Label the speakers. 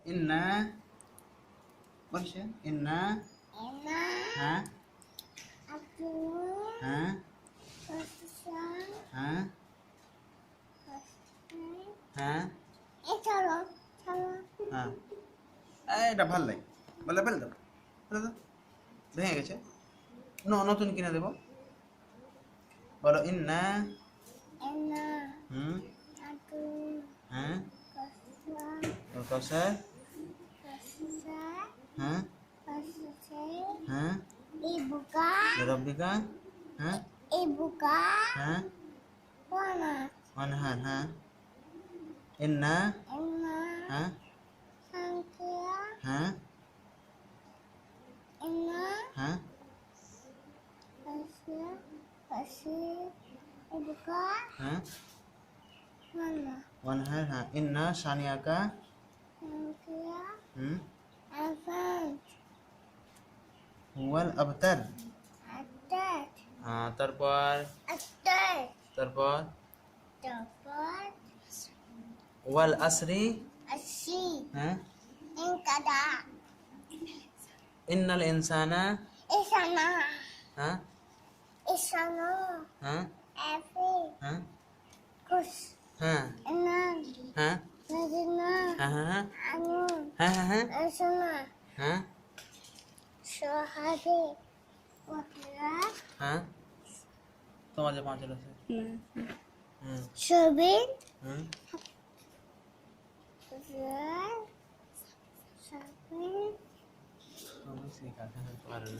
Speaker 1: ইন্না বলছে ইন্না
Speaker 2: Ina.
Speaker 1: হ্যাঁ
Speaker 2: Aku.
Speaker 1: হ্যাঁ
Speaker 2: Kosan.
Speaker 1: হ্যাঁ
Speaker 2: Kosan.
Speaker 1: হ্যাঁ
Speaker 2: Chalo. Chalo.
Speaker 1: হ্যাঁ এটা ভাল লাগে বলে ফেল দাও ফেলে দাও ভেঙে গেছে নতুন কিনে দেবো বলো ইন্না
Speaker 2: Ina.
Speaker 1: হুম
Speaker 2: Aku.
Speaker 1: হ্যাঁ
Speaker 2: Kosan.
Speaker 1: কসার
Speaker 2: Kosan.
Speaker 1: হ্যাঁ
Speaker 2: Kosan.
Speaker 1: হ্যাঁ
Speaker 2: Ibuka.
Speaker 1: রব্বিকা হ্যাঁ
Speaker 2: Ibuka.
Speaker 1: হ্যাঁ
Speaker 2: Wana.
Speaker 1: ওয়ানহার হ্যাঁ ইন্না
Speaker 2: Ina.
Speaker 1: হ্যাঁ
Speaker 2: Sangkia.
Speaker 1: হ্যাঁ
Speaker 2: Ina.
Speaker 1: হ্যাঁ
Speaker 2: Kasih. Kasih. Ibuka.
Speaker 1: হ্যাঁ
Speaker 2: Mana.
Speaker 1: ওয়ানহার হ্যাঁ ইন্না সানিয়াকা
Speaker 2: Sangkia.
Speaker 1: হুম
Speaker 2: Elephant.
Speaker 1: হুয়াল আবতার
Speaker 2: Attack.
Speaker 1: হ্যাঁ তারপর
Speaker 2: Attack.
Speaker 1: তারপর
Speaker 2: Dapat.
Speaker 1: ওয়াল আসরি
Speaker 2: Asyik.
Speaker 1: হ্যাঁ
Speaker 2: Ingkada.
Speaker 1: ইন্নাল ইনসানা
Speaker 2: Isana.
Speaker 1: হ্যাঁ
Speaker 2: Isana.
Speaker 1: হ্যাঁ
Speaker 2: Evi.
Speaker 1: হ্যাঁ
Speaker 2: Kus.
Speaker 1: হ্যাঁ
Speaker 2: Enan.
Speaker 1: হ্যাঁ
Speaker 2: Nadina.
Speaker 1: হ্যাঁ হ্যাঁ
Speaker 2: Anu.
Speaker 1: হ্যাঁ হ্যাঁ হ্যাঁ
Speaker 2: Isana.
Speaker 1: হ্যাঁ
Speaker 2: Surahal Kauthar.
Speaker 1: হ্যাঁ তোমার যে পাঁচ আছে হুম
Speaker 2: Sabin.
Speaker 1: হুম
Speaker 2: Sabin.
Speaker 1: আমি শিখা পারি